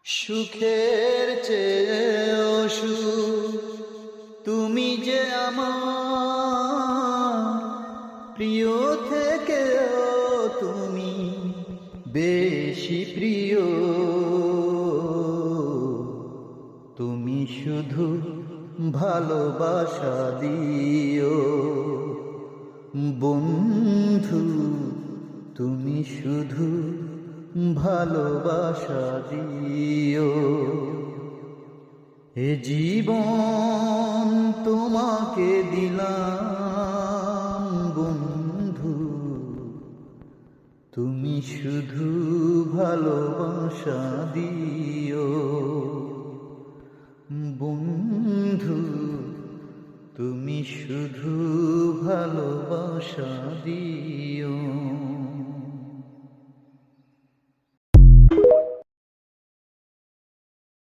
সুখের চেয়েও সুখ তুমি যে আমার প্রিয় থেকেও তুমি বেশি প্রিয়। তুমি শুধু ভালোবাসা দিও বন্ধু, তুমি শুধু ভালোবাসা দিও। এ জীবন তোমাকে দিলাম বন্ধু, তুমি শুধু ভালোবাসা দিও বন্ধু, তুমি শুধু ভালোবাসা দিও।